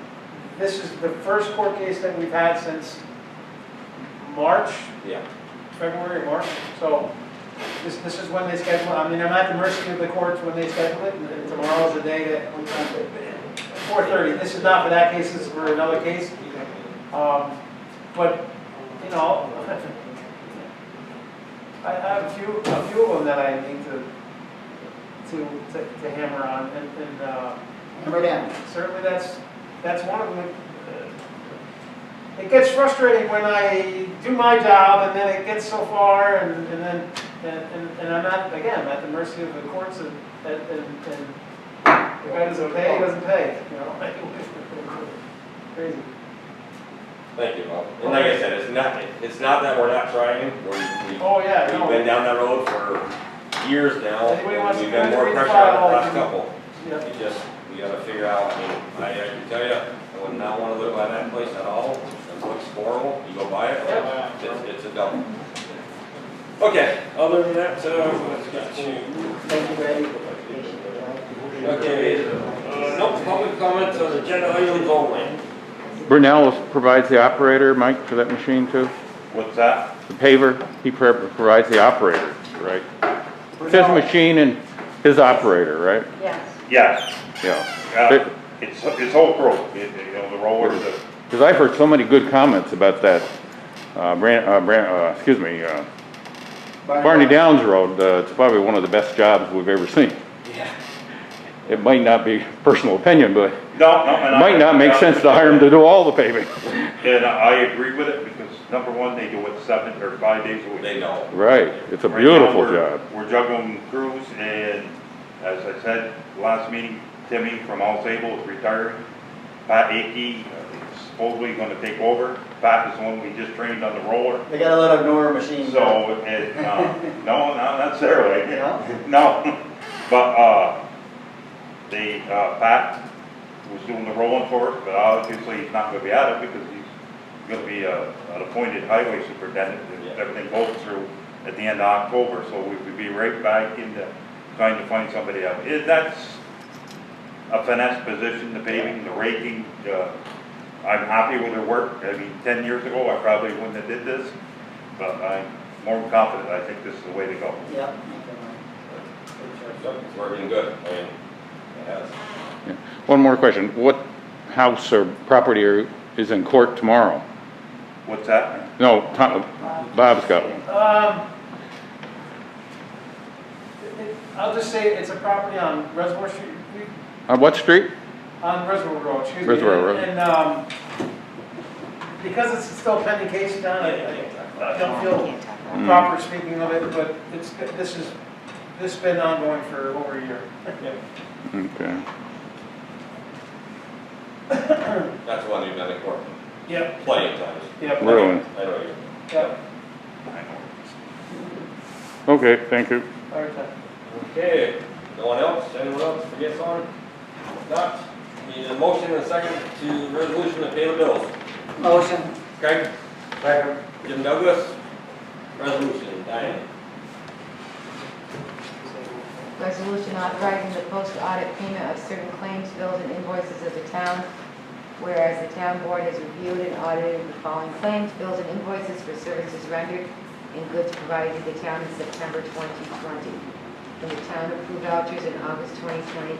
Speaker 10: This is the first court case that we've had since March,
Speaker 1: Yeah.
Speaker 10: February, March. So this is when they schedule, I mean, I'm at the mercy of the courts when they schedule it, and tomorrow's the day that, 4:30. This is not for that case, this is for another case. But, you know, I have a few of them that I need to hammer on, and
Speaker 2: Hammer down.
Speaker 10: certainly that's one of them. It gets frustrating when I do my job and then it gets so far and then, and I'm not, again, at the mercy of the courts and the guy doesn't pay, he doesn't pay, you know? Crazy.
Speaker 1: Thank you, Bob. And like I said, it's not that we're not trying,
Speaker 10: Oh, yeah,
Speaker 1: we've
Speaker 10: no.
Speaker 1: been down that road for years now.
Speaker 10: Anybody wants to
Speaker 1: We've been
Speaker 10: go
Speaker 1: more
Speaker 10: read the
Speaker 1: pressure on
Speaker 10: file,
Speaker 1: the last
Speaker 10: you can-
Speaker 1: couple.
Speaker 10: Yeah.
Speaker 1: We gotta figure out, I mean, I can tell you, I would not wanna live by that place at all. It looks horrible, you go by it, it's a dump. Okay, other than that, let's get to,
Speaker 2: Thank you, Brady.
Speaker 1: okay, no public comments on agenda items only.
Speaker 8: Brunel provides the operator, Mike, for that machine too?
Speaker 13: What's that?
Speaker 8: The paver, he provides the operator, right? It's his machine and his operator, right?
Speaker 12: Yes.
Speaker 13: Yes.
Speaker 8: Yeah.
Speaker 13: It's whole crew, you know, the roller, the,
Speaker 8: Because I've heard so many good comments about that, Barney Downs Road. It's probably one of the best jobs we've ever seen.
Speaker 1: Yeah.
Speaker 8: It might not be personal opinion, but
Speaker 13: no,
Speaker 8: it might not make sense to hire him to do all the paving.
Speaker 13: And I agree with it because number one, they do it 7 or 5 days a week.
Speaker 1: They know.
Speaker 8: Right, it's a
Speaker 13: Right
Speaker 8: beautiful
Speaker 13: now,
Speaker 8: job.
Speaker 13: We're juggling crews and as I said, last meeting, Timmy from All Sable is retiring. Pat Akey is supposedly gonna take over. Pat is the one we just trained on the roller.
Speaker 2: They got a little Nora machine.
Speaker 13: So, it, no, not necessarily.
Speaker 2: No?
Speaker 13: No, but, Pat was doing the rolling for us, but obviously he's not gonna be at it because he's gonna be an appointed highway superintendent.
Speaker 1: Yeah.
Speaker 13: Everything goes through at the end of October, so we would be right back into trying to find somebody else. That's a finesse position, the paving, the raking. I'm happy with her work. I mean, 10 years ago, I probably wouldn't have did this, but I'm more confident. I think this is the way to go.
Speaker 2: Yeah.
Speaker 1: It's working good, I mean, it has.
Speaker 8: Yeah. One more question. What house or property is in court tomorrow?
Speaker 13: What's that?
Speaker 8: No, Bob's got one.
Speaker 10: I'll just say it's a property on Reservoir Street,
Speaker 8: On what street?
Speaker 10: on Reservoir Road, excuse me.
Speaker 8: Reservoir Road.
Speaker 10: And, because it's still a pending case, Don, I don't feel proper speaking of it, but this has been ongoing for over a year.
Speaker 8: Okay.
Speaker 1: That's one you've done in court
Speaker 10: Yep,
Speaker 1: plenty of times.
Speaker 10: yep.
Speaker 8: Really?
Speaker 1: I know you.
Speaker 10: Yep,
Speaker 8: Okay, thank you.
Speaker 10: all right,
Speaker 1: Okay, no one else, anyone else forgets on? If not, need a motion and a second to resolution to pay the bills.
Speaker 2: Motion.
Speaker 1: Craig? Jim Douglas? Resolution, Diane.
Speaker 3: Resolution authorizing the post-audit payment of certain claims, bills, and invoices of the town. Whereas the town board has reviewed and audited the following claims, bills, and invoices for services rendered and goods provided to the town in September 2020. From the town approved vouchers in August 2020,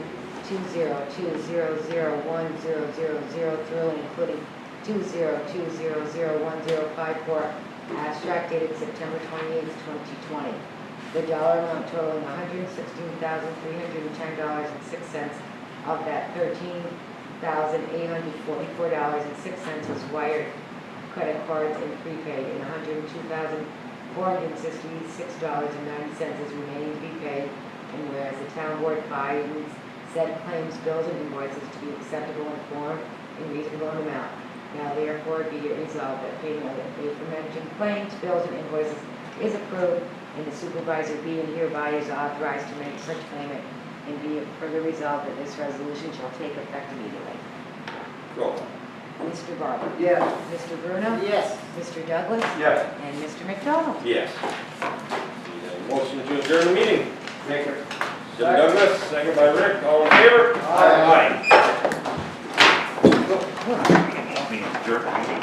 Speaker 3: 202001000 through and including 202001054 abstract dated September 28, 2020. The dollar amount totaling $116,310.06 of that $13,844.06 was wired, credit cards, and prepaid, and $102,466.90 is remaining to be paid. And whereas the town board finds said claims, bills, and invoices to be acceptable in form and reasonable in amount, now therefore be it resolved that payment of the aforementioned claims, bills, and invoices is approved and the supervisor be and hereby is authorized to make such payment, and be it further resolved that this resolution shall take effect immediately.
Speaker 1: Roll.
Speaker 3: Mr. Barber.
Speaker 2: Yes.
Speaker 3: Mr. Bruno.
Speaker 2: Yes.
Speaker 3: Mr. Douglas.
Speaker 6: Yes.
Speaker 3: And Mr. McDonald.
Speaker 1: Yes. Need a motion to adjourn the meeting.
Speaker 6: Make it.
Speaker 1: Jim Douglas, second by Rick, all in favor? Aye.
Speaker 13: I mean, jerk.